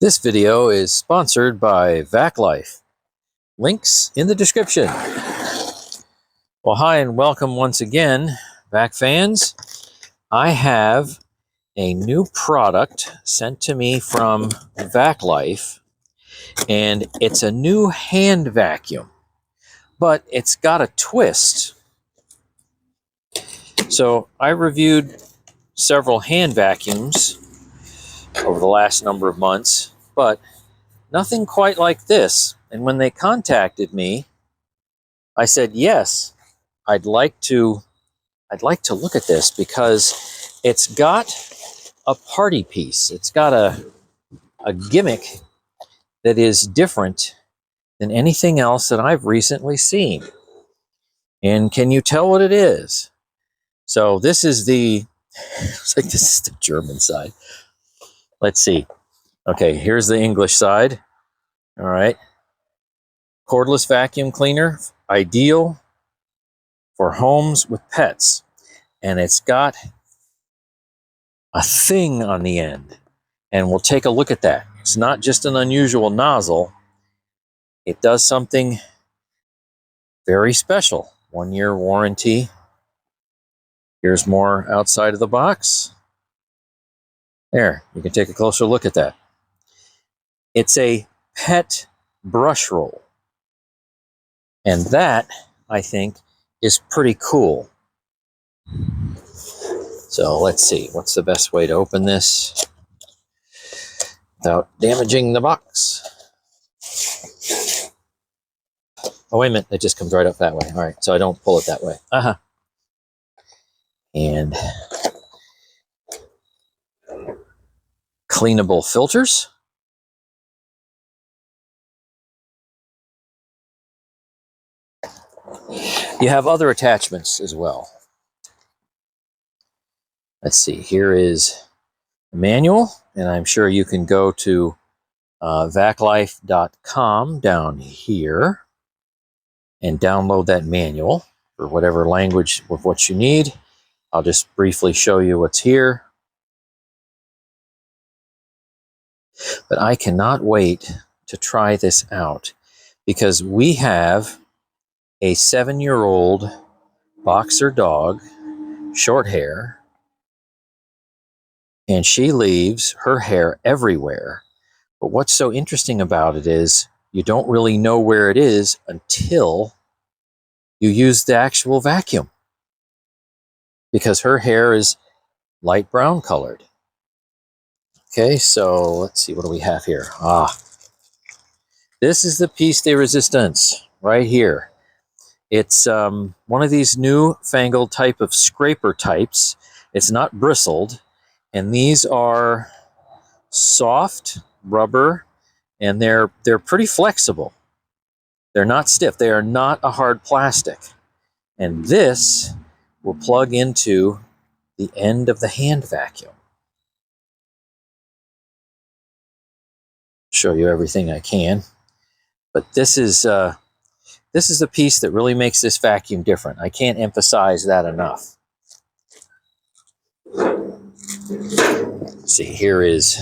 This video is sponsored by VacLife. Links in the description. Well, hi and welcome once again, Vac fans. I have a new product sent to me from VacLife, and it's a new hand vacuum, but it's got a twist. So I reviewed several hand vacuums over the last number of months, but nothing quite like this. And when they contacted me, I said, yes, I'd like to look at this because it's got a party piece. It's got a gimmick that is different than anything else that I've recently seen. And can you tell what it is? So this is it's like this is the German side. Let's see. Okay, here's the English side. All right. Cordless vacuum cleaner, ideal for homes with pets. And it's got a thing on the end. And we'll take a look at that. It's not just an unusual nozzle. It does something very special. 1-year warranty. Here's more outside of the box. There, you can take a closer look at that. It's a pet brush roll. And that, I think, is pretty cool. So let's see, what's the best way to open this without damaging the box? Oh, wait a minute, it just comes right up that way. All right, so I don't pull it that way. And cleanable filters. You have other attachments as well. Let's see, here is the manual, and I'm sure you can go to VacLife.com down here and download that manual for whatever language of what you need. I'll just briefly show you what's here. But I cannot wait to try this out because we have a 7-year-old boxer dog, short hair, and she leaves her hair everywhere. But what's so interesting about it is you don't really know where it is until you use the actual vacuum, because her hair is light brown colored. Okay, so let's see, what do we have here? This is the piece de resistance right here. It's one of these newfangled type of scraper types. It's not bristled, and these are soft rubber, and they're pretty flexible. They're not stiff. They are not a hard plastic. And this will plug into the end of the hand vacuum. Show you everything I can. But this is the piece that really makes this vacuum different. I can't emphasize that enough. Let's see, here is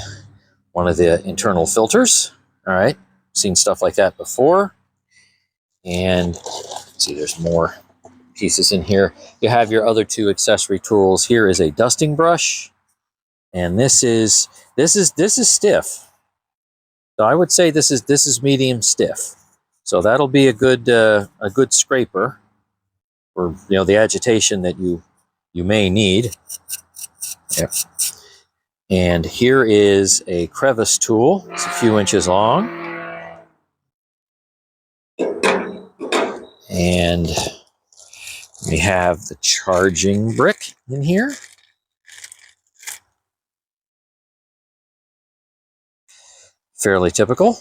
one of the internal filters. All right, seen stuff like that before. And let's see, there's more pieces in here. You have your other two accessory tools. Here is a dusting brush, and this is stiff. So I would say this is medium stiff. So that'll be a good scraper for the agitation that you may need. Yep. And here is a crevice tool. It's a few inches long. And we have the charging brick in here. Fairly typical.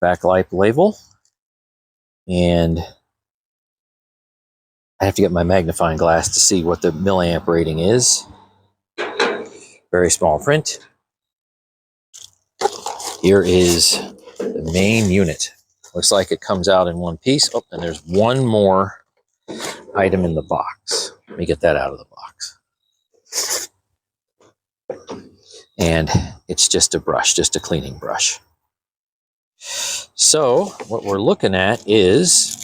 VacLife label. And I have to get my magnifying glass to see what the milliamp rating is. Very small print. Here is the main unit. Looks like it comes out in one piece. Oh, and there's one more item in the box. Let me get that out of the box. And it's just a brush, just a cleaning brush. So what we're looking at is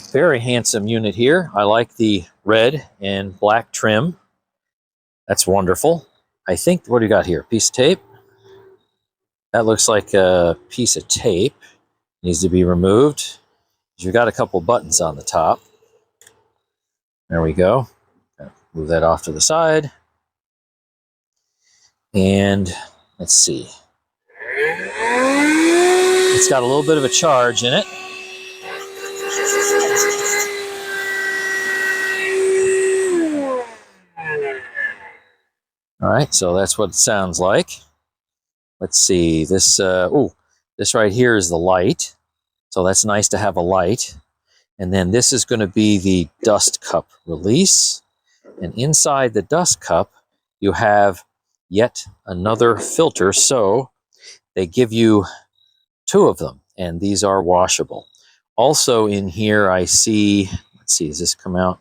a very handsome unit here. I like the red and black trim. That's wonderful. I think, what do you got here? Piece of tape? That looks like a piece of tape. Needs to be removed. You've got a couple buttons on the top. There we go. Move that off to the side. And let's see. It's got a little bit of a charge in it. All right, so that's what it sounds like. Let's see, this right here is the light. So that's nice to have a light. And then this is going to be the dust cup release. And inside the dust cup, you have yet another filter. So they give you 2 of them, and these are washable. Also in here, I see, let's see, does this come out?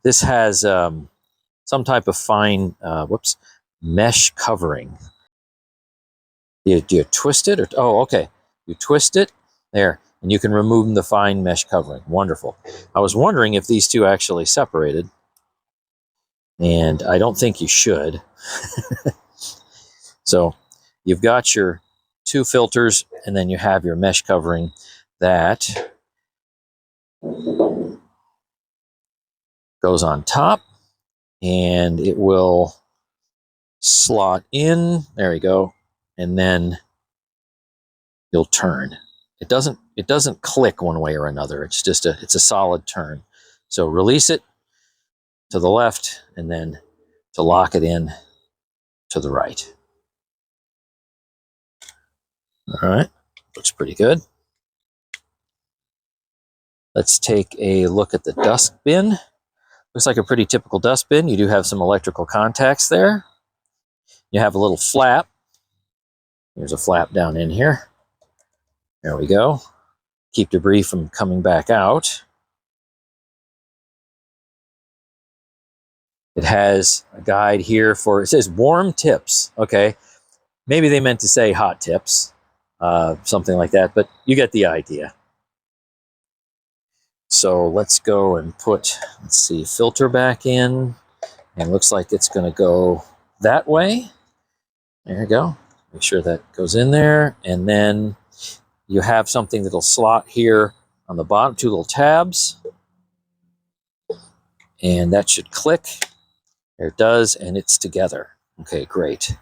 This has some type of fine, mesh covering. Do you twist it? Oh, okay. You twist it, there, and you can remove the fine mesh covering. Wonderful. I was wondering if these 2 actually separated, and I don't think you should. So you've got your 2 filters, and then you have your mesh covering that goes on top, and it will slot in. There you go. And then you'll turn. It doesn't click one way or another. It's just it's a solid turn. So release it to the left, and then to lock it in to the right. All right, looks pretty good. Let's take a look at the dust bin. Looks like a pretty typical dust bin. You do have some electrical contacts there. You have a little flap. There's a flap down in here. There we go. Keep debris from coming back out. It has a guide here for, it says warm tips. Okay, maybe they meant to say hot tips, something like that, but you get the idea. So let's go and put, let's see, filter back in, and it looks like it's going to go that way. There you go. Make sure that goes in there, and then you have something that'll slot here on the bottom, 2 little tabs, and that should click. There it does, and it's together. Okay, great.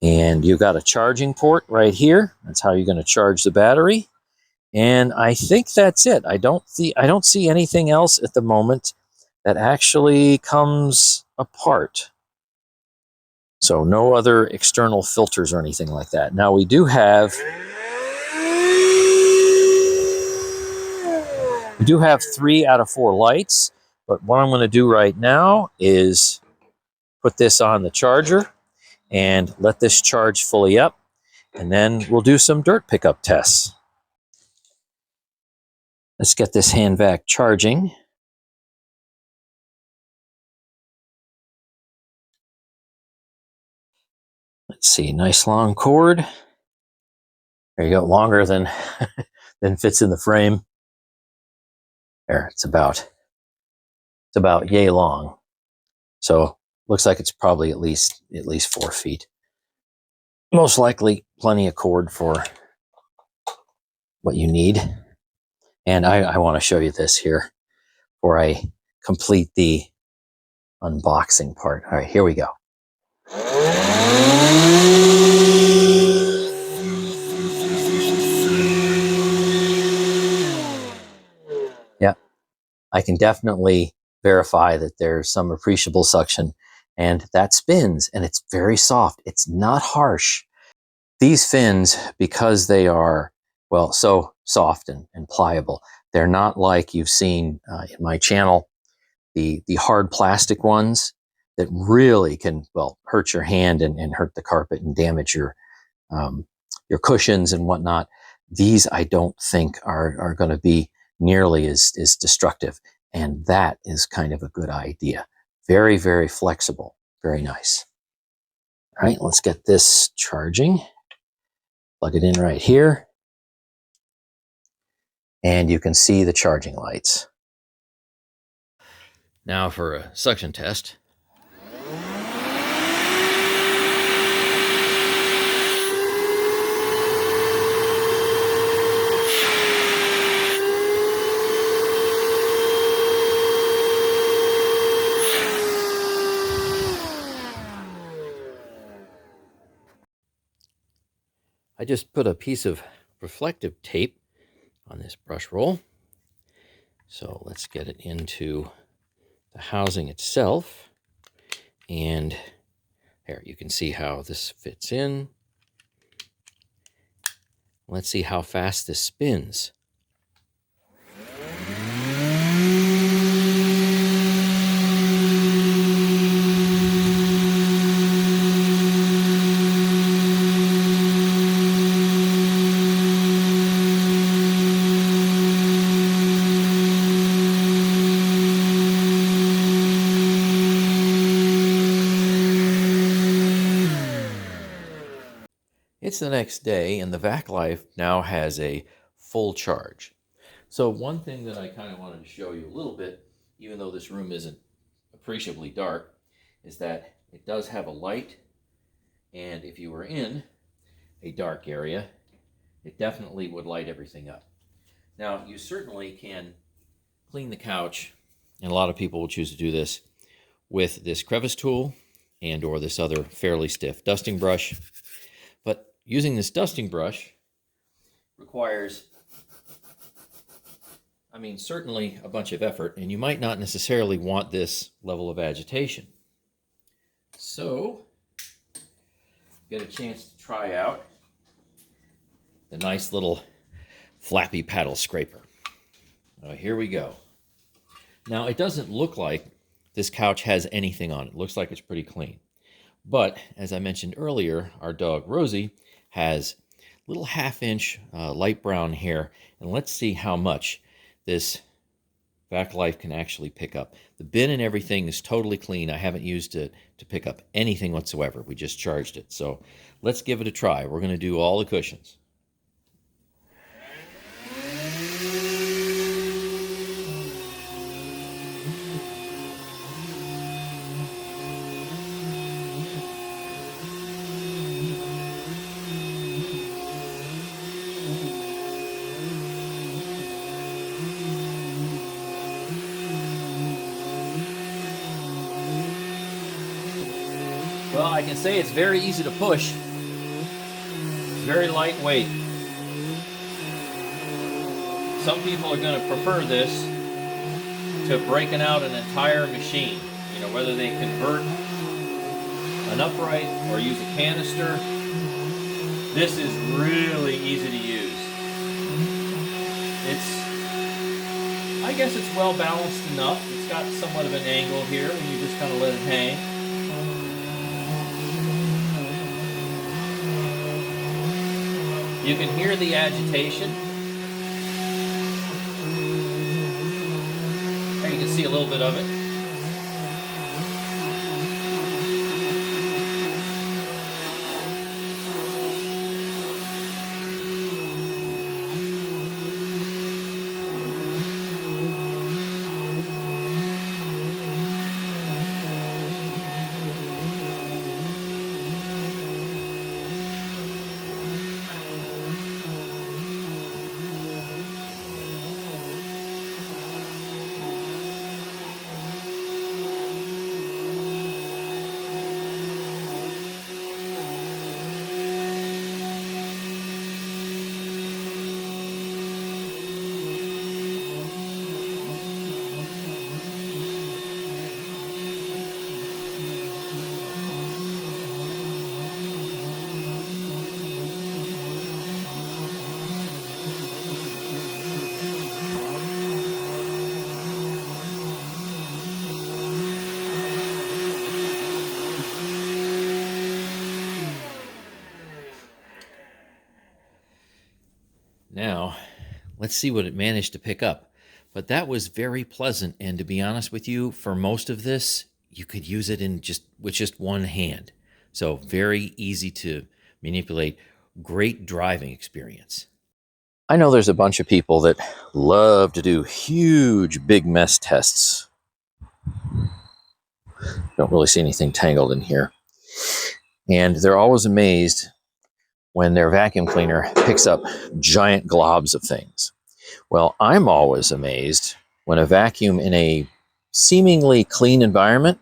And you've got a charging port right here. That's how you're going to charge the battery. And I think that's it. I don't see anything else at the moment that actually comes apart. So no other external filters or anything like that. Now we do have 3 out of 4 lights, but what I'm going to do right now is put this on the charger and let this charge fully up, and then we'll do some dirt pickup tests. Let's get this hand vac charging. Let's see, nice long cord. There you go, longer than than fits in the frame. There, it's about yay long. So looks like it's probably at least 4 feet. Most likely plenty of cord for what you need. And I want to show you this here before I complete the unboxing part. All right, here we go. Yeah, I can definitely verify that there's some appreciable suction, and that spins, and it's very soft. It's not harsh. These fins, because they are, well, so soft and pliable, they're not like you've seen in my channel, the hard plastic ones that really can, well, hurt your hand and hurt the carpet and damage your cushions and whatnot. These I don't think are going to be nearly as destructive, and that is kind of a good idea. Very, very flexible. Very nice. All right, let's get this charging. Plug it in right here. And you can see the charging lights. Now for a suction test. I just put a piece of reflective tape on this brush roll. So let's get it into the housing itself. And there, you can see how this fits in. Let's see how fast this spins. It's the next day, and the VacLife now has a full charge. So one thing that I kind of wanted to show you a little bit, even though this room isn't appreciably dark, is that it does have a light, and if you were in a dark area, it definitely would light everything up. Now, you certainly can clean the couch, and a lot of people will choose to do this with this crevice tool and or this other fairly stiff dusting brush. But using this dusting brush requires, certainly a bunch of effort, and you might not necessarily want this level of agitation. So, get a chance to try out the nice little flappy paddle scraper. Here we go. Now, it doesn't look like this couch has anything on it. It looks like it's pretty clean. But, as I mentioned earlier, our dog Rosie has little half-inch light brown hair, and let's see how much this VacLife can actually pick up. The bin and everything is totally clean. I haven't used it to pick up anything whatsoever. We just charged it. So let's give it a try. We're going to do all the cushions. Well, I can say it's very easy to push. It's very lightweight. Some people are going to prefer this to breaking out an entire machine. Whether they convert an upright or use a canister. This is really easy to use. I guess it's well balanced enough. It's got somewhat of an angle here when you just kind of let it hang. You can hear the agitation. There you can see a little bit of it. Now, let's see what it managed to pick up. But that was very pleasant, and to be honest with you, for most of this, you could use it with just one hand. So very easy to manipulate. Great driving experience. I know there's a bunch of people that love to do huge, big mess tests. Don't really see anything tangled in here. And they're always amazed when their vacuum cleaner picks up giant globs of things. Well, I'm always amazed when a vacuum in a seemingly clean environment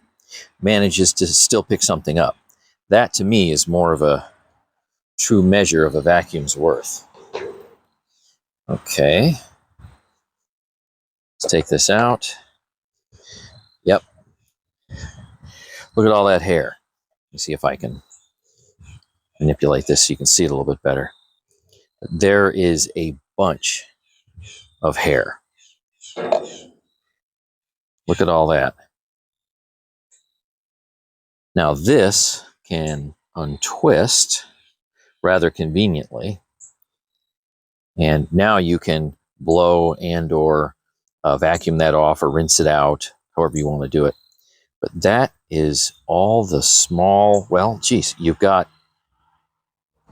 manages to still pick something up. That to me is more of a true measure of a vacuum's worth. Okay, let's take this out. Yep, look at all that hair. Let me see if I can manipulate this so you can see it a little bit better. There is a bunch of hair. Look at all that. Now this can untwist rather conveniently, and now you can blow and or vacuum that off or rinse it out, however you want to do it. But that is all the small, well, geez, you've got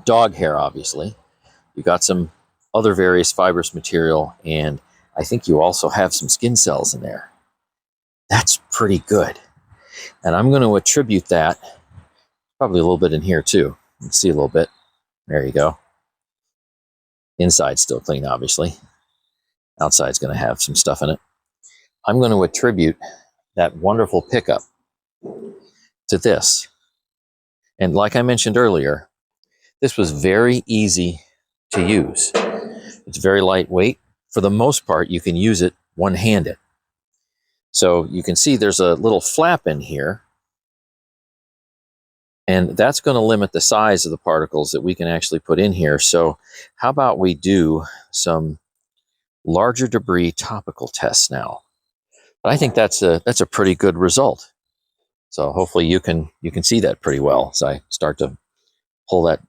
dog hair, obviously. You've got some other various fibrous material, and I think you also have some skin cells in there. That's pretty good. And I'm going to attribute that, probably a little bit in here too. You can see a little bit. There you go. Inside's still clean, obviously. Outside's going to have some stuff in it. I'm going to attribute that wonderful pickup to this. And like I mentioned earlier, this was very easy to use. It's very lightweight. For the most part, you can use it one-handed. So you can see there's a little flap in here, and that's going to limit the size of the particles that we can actually put in here. So how about we do some larger debris topical tests now? But I think that's a pretty good result. So hopefully you can see that pretty well as I start to pull that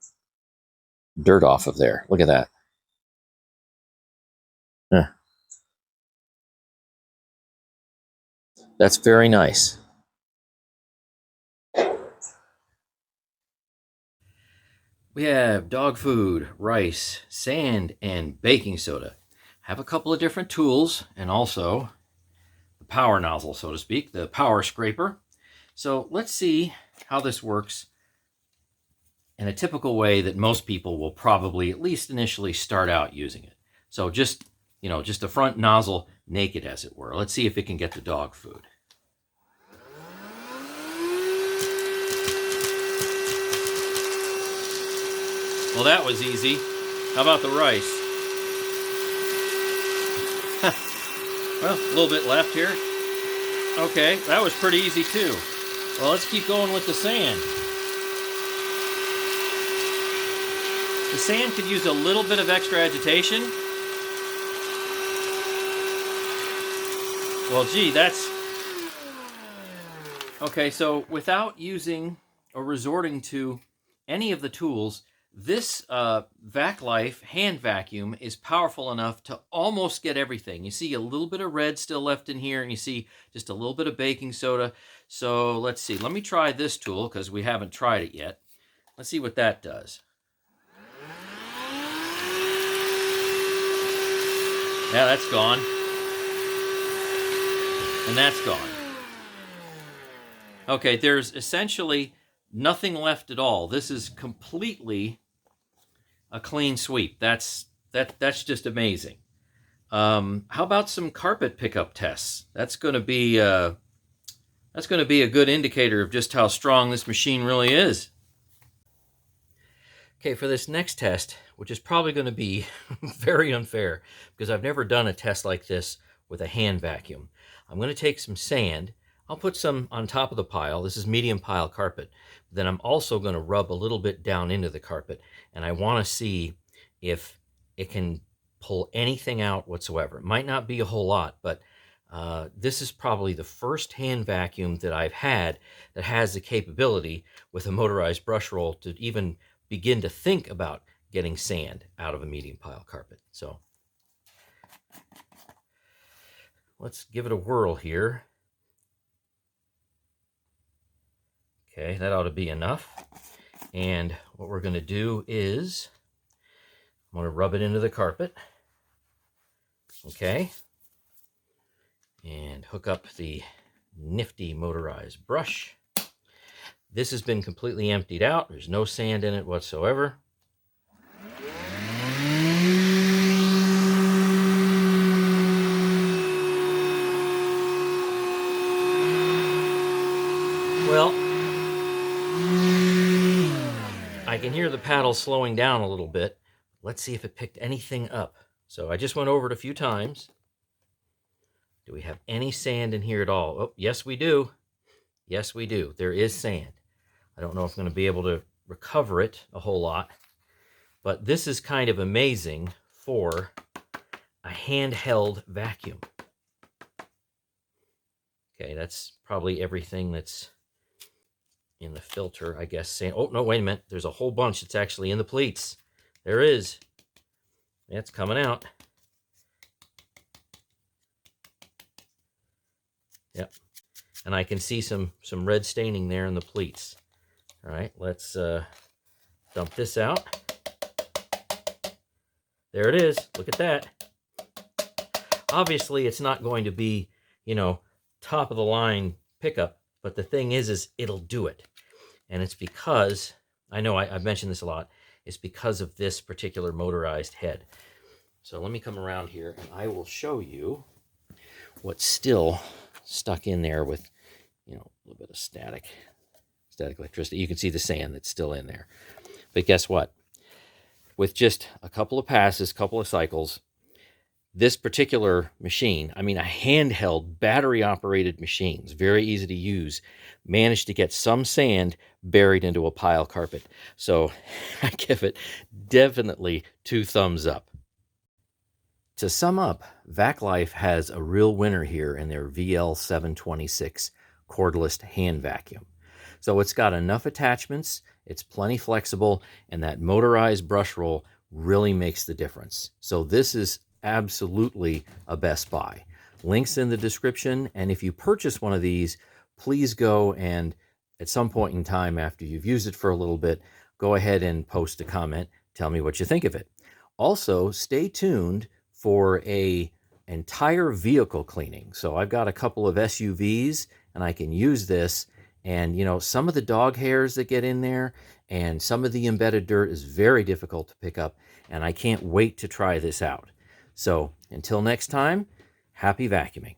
dirt off of there. Look at that. That's very nice. We have dog food, rice, sand, and baking soda. Have a couple of different tools, and also the power nozzle, so to speak, the power scraper. So let's see how this works in a typical way that most people will probably at least initially start out using it. So just the front nozzle naked, as it were. Let's see if it can get the dog food. Well, that was easy. How about the rice? Well, a little bit left here. Okay, that was pretty easy too. Well, let's keep going with the sand. The sand could use a little bit of extra agitation. Well, gee, that's... Okay, so without using or resorting to any of the tools, this VacLife hand vacuum is powerful enough to almost get everything. You see a little bit of red still left in here, and you see just a little bit of baking soda. So let's see. Let me try this tool because we haven't tried it yet. Let's see what that does. Yeah, that's gone. And that's gone. Okay, there's essentially nothing left at all. This is completely a clean sweep. That's just amazing. How about some carpet pickup tests? That's going to be a good indicator of just how strong this machine really is. Okay, for this next test, which is probably going to be very unfair because I've never done a test like this with a hand vacuum, I'm going to take some sand. I'll put some on top of the pile. This is medium pile carpet. Then I'm also going to rub a little bit down into the carpet, and I want to see if it can pull anything out whatsoever. It might not be a whole lot, but this is probably the first hand vacuum that I've had that has the capability with a motorized brush roll to even begin to think about getting sand out of a medium pile carpet. So let's give it a whirl here. Okay, that ought to be enough. And what we're going to do is I'm going to rub it into the carpet. Okay. And hook up the nifty motorized brush. This has been completely emptied out. There's no sand in it whatsoever. Well, I can hear the paddle slowing down a little bit. Let's see if it picked anything up. So I just went over it a few times. Do we have any sand in here at all? Oh, yes, we do. Yes, we do. There is sand. I don't know if I'm going to be able to recover it a whole lot, but this is kind of amazing for a handheld vacuum. Okay, that's probably everything that's in the filter, I guess. Sand. Oh, no, wait a minute. There's a whole bunch that's actually in the pleats. There is. It's coming out. Yep. And I can see some red staining there in the pleats. All right, let's dump this out. There it is. Look at that. Obviously, it's not going to be, top of the line pickup, but the thing is it'll do it. And it's because, I know I've mentioned this a lot, it's because of this particular motorized head. So let me come around here and I will show you what's still stuck in there with, a little bit of static electricity. You can see the sand that's still in there. But guess what? With just a couple of passes, couple of cycles, this particular machine, a handheld battery-operated machine, it's very easy to use, managed to get some sand buried into a pile carpet. So I give it definitely 2 thumbs up. To sum up, VacLife has a real winner here in their VL726 Cordless hand vacuum. So it's got enough attachments, it's plenty flexible, and that motorized brush roll really makes the difference. So this is absolutely a best buy. Links in the description, and if you purchase one of these, please go and at some point in time after you've used it for a little bit, go ahead and post a comment, tell me what you think of it. Also, stay tuned for an entire vehicle cleaning. So I've got a couple of SUVs and I can use this, and some of the dog hairs that get in there and some of the embedded dirt is very difficult to pick up, and I can't wait to try this out. So until next time, happy vacuuming.